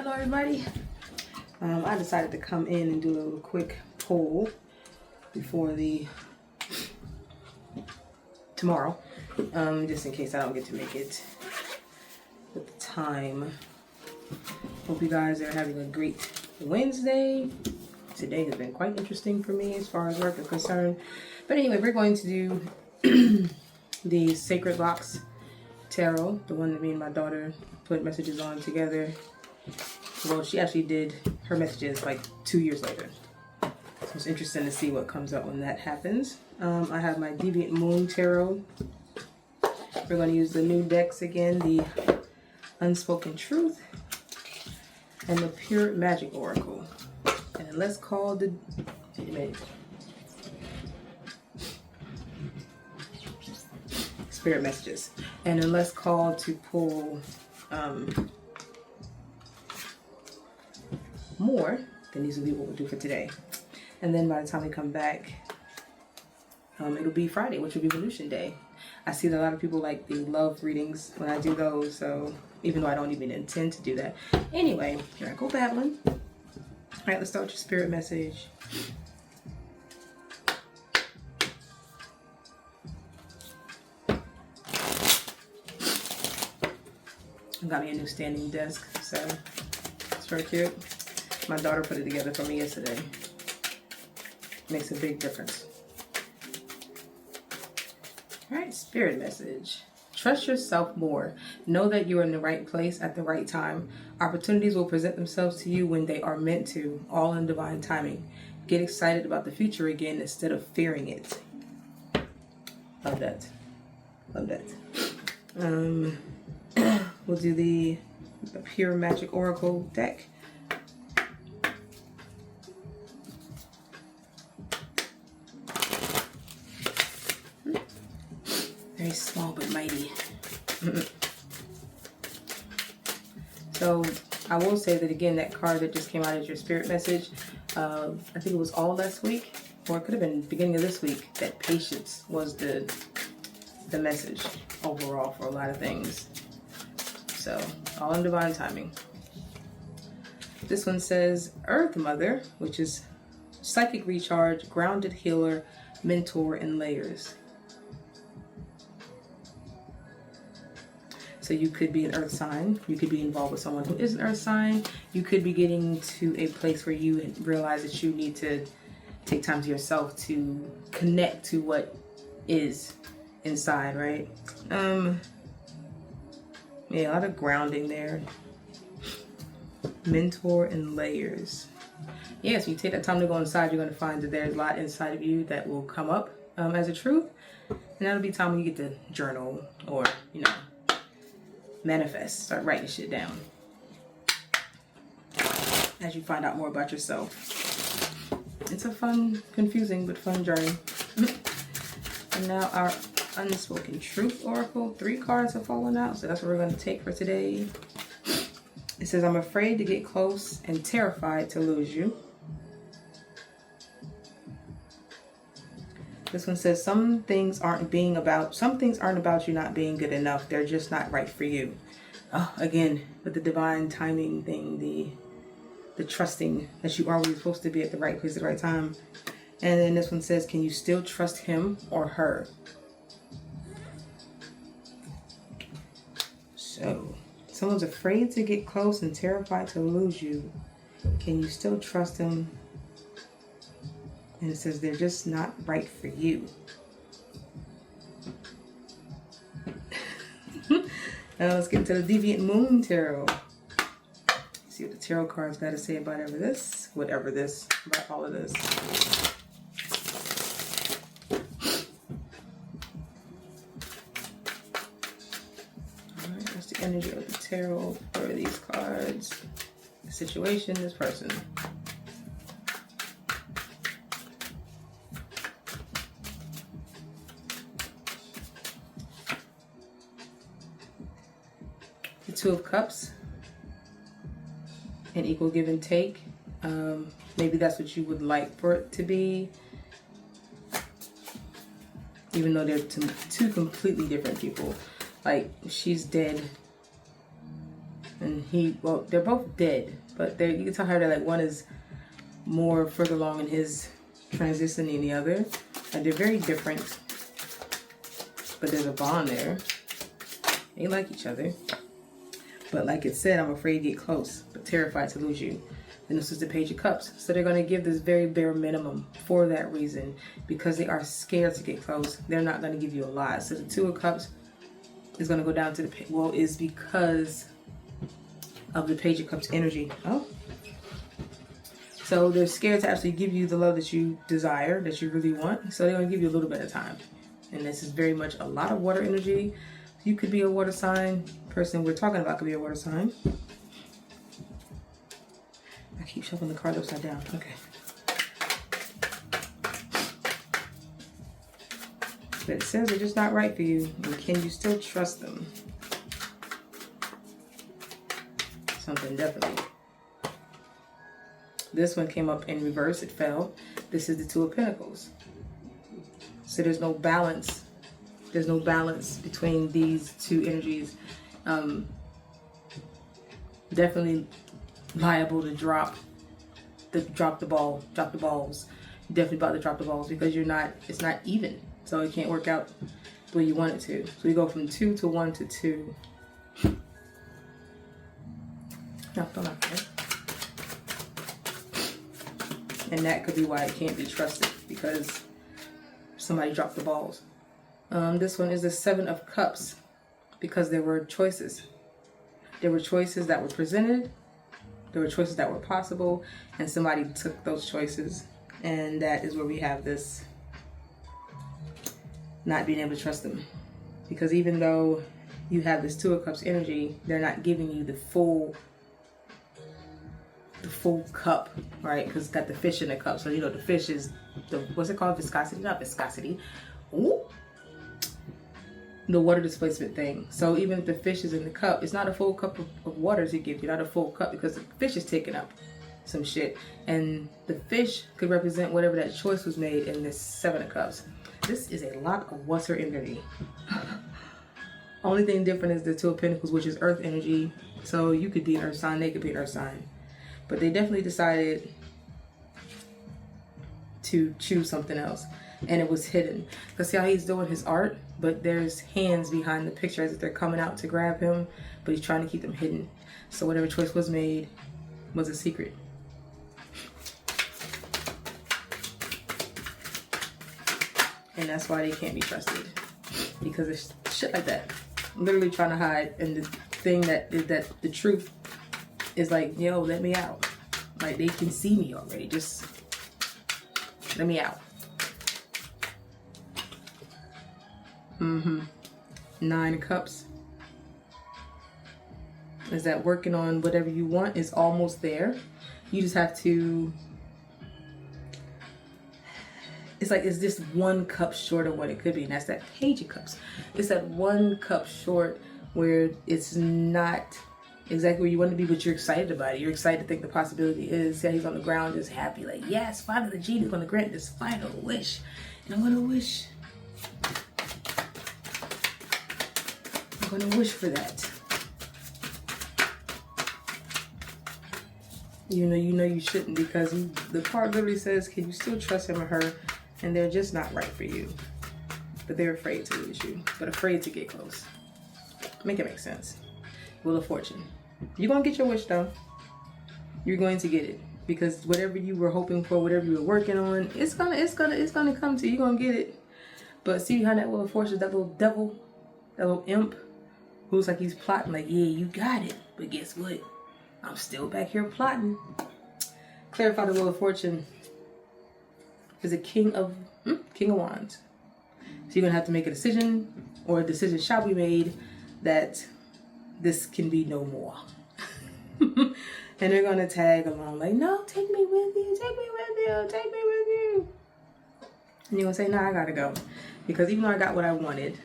Hello everybody. I decided to come in and do a little quick poll before tomorrow, just in case I don't get to make it at the time. Hope you guys are having a great Wednesday. Today has been quite interesting for me as far as work is concerned. But anyway, we're going to do the Sacred Locks Tarot, the one that me and my daughter put messages on together. Well, she actually did her messages like 2 years later. So it's interesting to see what comes up when that happens. I have my Deviant Moon Tarot. We're going to use the new decks again, the Unspoken Truth and the Pure Magic Oracle. And let's call the Spirit Messages. And then let's call to pull more, then these will be what we'll do for today. And then by the time we come back, it'll be Friday, which will be Revolution Day. I see that a lot of people like the love readings when I do those, so even though I don't even intend to do that. Anyway, here I go babbling. All right, let's start with your spirit message. I got me a new standing desk, so it's very cute. My daughter put it together for me yesterday. Makes a big difference. All right, spirit message. Trust yourself more. Know that you are in the right place at the right time. Opportunities will present themselves to you when they are meant to, all in divine timing. Get excited about the future again instead of fearing it. Love that. Love that. We'll do the Pure Magic Oracle deck. Very small but mighty. So I will say that again, that card that just came out as your spirit message, I think it was all last week, or it could have been beginning of this week, that patience was the message overall for a lot of things. So all in divine timing. This one says Earth Mother, which is psychic recharge, grounded healer, mentor, and layers. So you could be an earth sign. You could be involved with someone who is an earth sign. You could be getting to a place where you realize that you need to take time to yourself to connect to what is inside, right? Yeah, a lot of grounding there. Mentor and layers. Yeah, so you take that time to go inside, you're going to find that there's a lot inside of you that will come up as a truth. And that'll be time when you get to journal or, you know, manifest, start writing shit down as you find out more about yourself. It's a fun, confusing, but fun journey. And now our Unspoken Truth Oracle. 3 cards have fallen out, so that's what we're going to take for today. It says, I'm afraid to get close and terrified to lose you. This one says, some things aren't about you not being good enough. They're just not right for you. Oh, again, with the divine timing thing, the trusting that you are always supposed to be at the right place at the right time. And then this one says, can you still trust him or her? So, someone's afraid to get close and terrified to lose you. Can you still trust them? And it says they're just not right for you. Now let's get into the Deviant Moon Tarot. See what the tarot cards got to say about about all of this. All right, that's the energy of the tarot for these cards. The situation, this person. The 2 of Cups, an equal give and take. Maybe that's what you would like for it to be, even though they're two completely different people. Like, she's dead And well, they're both dead, but you can tell how they're like, one is more further along in his transition than the other. Like, they're very different, but there's a bond there. They like each other. But like it said, I'm afraid to get close, but terrified to lose you. And this is the Page of Cups. So they're going to give this very bare minimum for that reason, because they are scared to get close. They're not going to give you a lot. So the Two of Cups is going to go down to the, is because of the Page of Cups energy. Oh. So they're scared to actually give you the love that you desire, that you really want. So they're going to give you a little bit of time. And this is very much a lot of water energy. You could be a water sign. Person we're talking about could be a water sign. I keep shuffling the card upside down. Okay. But it says they're just not right for you. And can you still trust them? Something definitely. This one came up in reverse. It fell. This is the Two of Pentacles. So there's no balance. There's no balance between these two energies. Definitely liable to drop the balls. You're definitely about to drop the balls because it's not even. So it can't work out the way you want it to. So we go from 2 to 1 to 2. No, don't knock that. And that could be why it can't be trusted, because somebody dropped the balls. This one is the Seven of Cups, because there were choices. There were choices that were presented. There were choices that were possible, and somebody took those choices. And that is where we have this not being able to trust them. Because even though you have this Two of Cups energy, they're not giving you the full cup, right? Because it's got the fish in the cup. So, you know, the fish is what's it called? Viscosity? Not viscosity. Ooh. The water displacement thing. So even if the fish is in the cup, it's not a full cup of water to give you, not a full cup, because the fish is taking up some shit. And the fish could represent whatever that choice was made in this Seven of Cups. This is a lot of water energy. Only thing different is the Two of Pentacles, which is earth energy. So you could be an earth sign, they could be an earth sign. But they definitely decided to choose something else. And it was hidden. Because see how he's doing his art, but there's hands behind the picture as if they're coming out to grab him, but he's trying to keep them hidden. So whatever choice was made was a secret. And that's why they can't be trusted. Because it's shit like that. Literally trying to hide, and the thing that the truth is like, yo, let me out. Like, they can see me already. Just let me out. Nine of Cups is that working on whatever you want is almost there. You just have to, it's like, it's just one cup short of what it could be, and that's that Page of Cups. It's that one cup short where it's not exactly where you want to be, but you're excited about it. You're excited to think the possibility is. Yeah, he's on the ground just happy, like, yes, finally the genie is going to grant this final wish. And I'm going to wish for that. You know you shouldn't, because the card literally says, can you still trust him or her? And they're just not right for you. But they're afraid to lose you, but afraid to get close. Make it make sense. Wheel of Fortune. You're going to get your wish though. You're going to get it, because whatever you were hoping for, whatever you were working on, it's gonna come to you. You're going to get it. But see behind that Wheel of Fortune, that little devil, that little imp, who's like, he's plotting, like, yeah, you got it. But guess what? I'm still back here plotting. Clarify the Wheel of Fortune is a King of Wands. So you're going to have to make a decision, or a decision shall be made that this can be no more. And they're going to tag along like, no, take me with you, take me with you, take me with you. And you're going to say, no, I got to go. Because even though I got what I wanted,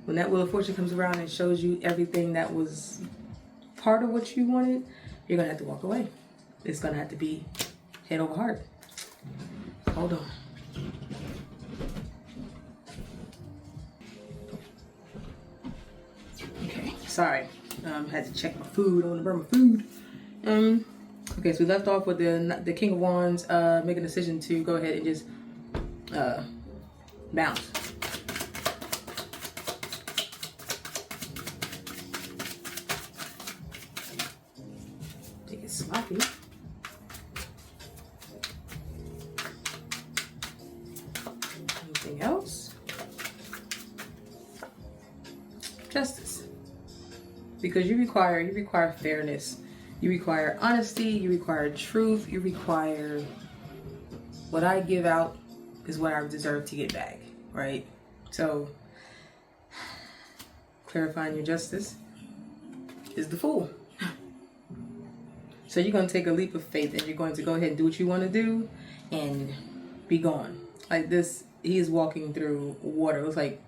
when that Wheel of Fortune comes around and shows you everything that was part of what you wanted, you're going to have to walk away. It's going to have to be head over heart. Hold on. Okay, sorry. Had to check my food. I want to burn my food. Okay, so we left off with the King of Wands making a decision to go ahead and just bounce. Take it sloppy. Anything else? Justice. Because you require fairness. You require honesty, you require truth, you require what I give out is what I deserve to get back, right? So, clarifying your justice is the Fool. So you're going to take a leap of faith and you're going to go ahead and do what you want to do and be gone. Like this, he is walking through water. It looks like,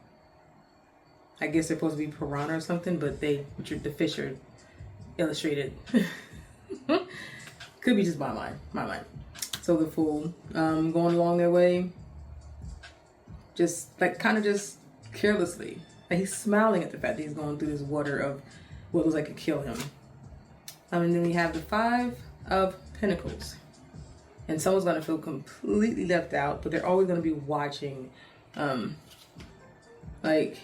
I guess they're supposed to be piranha or something, but the fish are illustrated. Could be just my mind. So the Fool, going along their way, just like kind of just carelessly. Like he's smiling at the fact that he's going through this water of what looks like could kill him. And then we have the Five of Pentacles. And someone's going to feel completely left out, but they're always going to be watching. Like,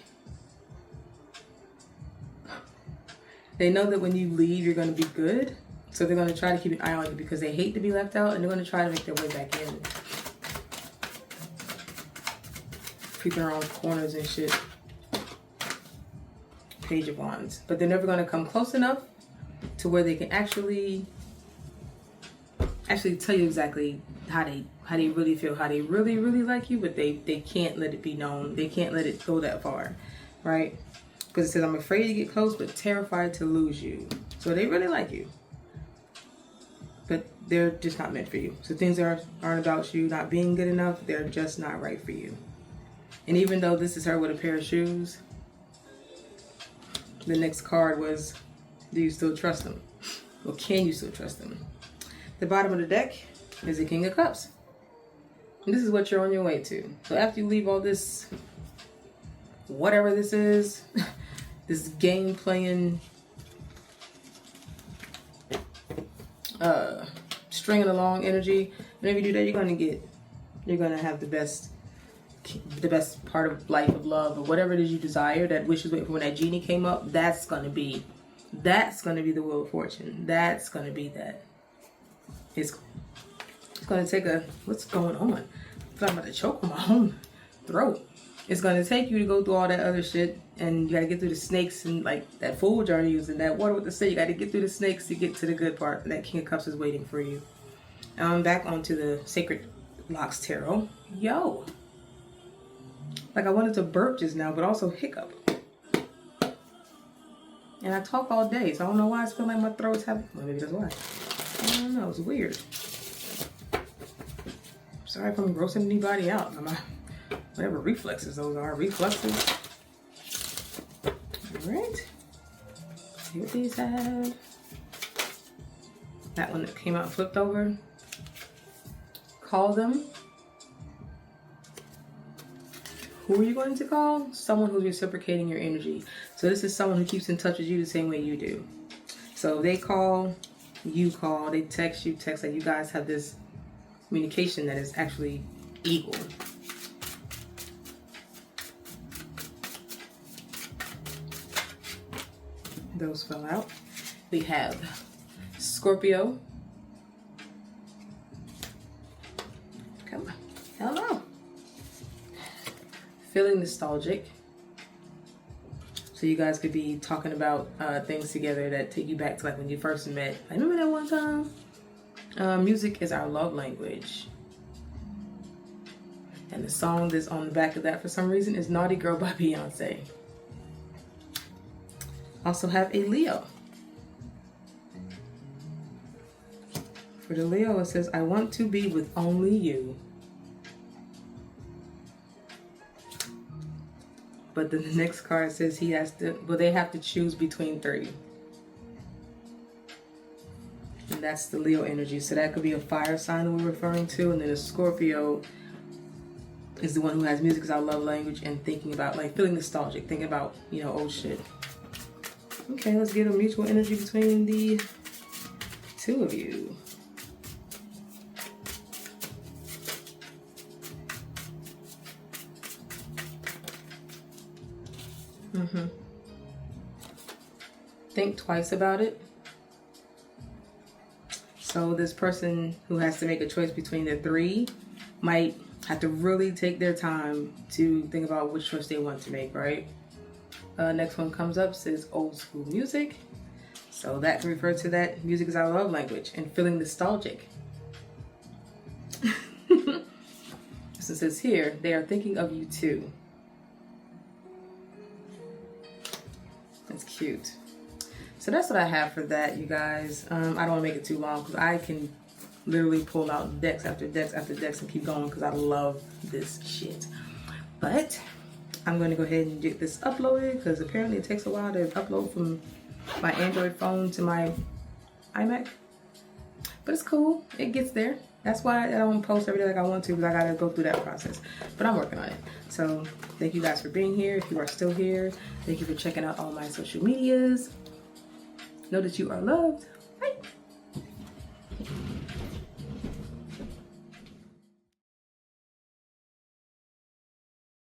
they know that when you leave, you're going to be good. So they're going to try to keep an eye on you because they hate to be left out, and they're going to try to make their way back in. Creeping around corners and shit. Page of Wands. But they're never going to come close enough to where they can actually tell you exactly how they really feel, how they really like you, but they can't let it be known. They can't let it go that far, right? Because it says, I'm afraid to get close, but terrified to lose you. So they really like you, but they're just not meant for you. So things aren't about you not being good enough. They're just not right for you. And even though this is her with a pair of shoes, the next card was, do you still trust them? Or can you still trust them? The bottom of the deck is the King of Cups. And this is what you're on your way to. So after you leave all this, whatever this is, this game playing, stringing along energy, whenever you do that, you're gonna have the best part of life, of love, or whatever it is you desire. That wish is waiting for when that genie came up. That's gonna be the Wheel of Fortune. That's gonna be that. It's gonna take what's going on? I feel like I'm about to choke on my own throat. It's gonna take you to go through all that other shit, and you gotta get through the snakes and like that Fool journey using that water with the snake. You gotta get through the snakes to get to the good part. And that King of Cups is waiting for you. Back onto the Sacred Locks Tarot. Yo. Like I wanted to burp just now, but also hiccup. And I talk all day, so I don't know why I feel like my throat's heavy. Well, maybe that's why. I don't know, it's weird. Sorry if I'm grossing anybody out. Whatever reflexes those are. Reflexes. Alright. See what these have. That one that came out flipped over. Call them. Who are you going to call? Someone who's reciprocating your energy. So this is someone who keeps in touch with you the same way you do. So they call, you call, they text, you text. Like you guys have this communication that is actually equal. Those fell out. We have Scorpio. Come on. Hello. Feeling nostalgic. So you guys could be talking about things together that take you back to like when you first met. I remember that one time. Music is our love language. And the song that's on the back of that for some reason is Naughty Girl by Beyonce. Also have a Leo. For the Leo, it says, I want to be with only you. But then the next card says they have to choose between three. And that's the Leo energy. So that could be a fire sign that we're referring to. And then a Scorpio is the one who has music as our love language and thinking about, like, feeling nostalgic, thinking about, old shit. Okay, let's get a mutual energy between the two of you. Think twice about it. So this person who has to make a choice between the three might have to really take their time to think about which choice they want to make, right? Next one comes up, says old school music. So that can refer to that music is our love language and feeling nostalgic. This one says here, they are thinking of you too. That's cute. So that's what I have for that, you guys. I don't want to make it too long because I can literally pull out decks after decks after decks and keep going because I love this shit. But I'm going to go ahead and get this uploaded because apparently it takes a while to upload from my Android phone to my iMac. But it's cool. It gets there. That's why I don't post every day like I want to, because I got to go through that process. But I'm working on it. So thank you guys for being here. If you are still here, thank you for checking out all my social medias. Know that you are loved,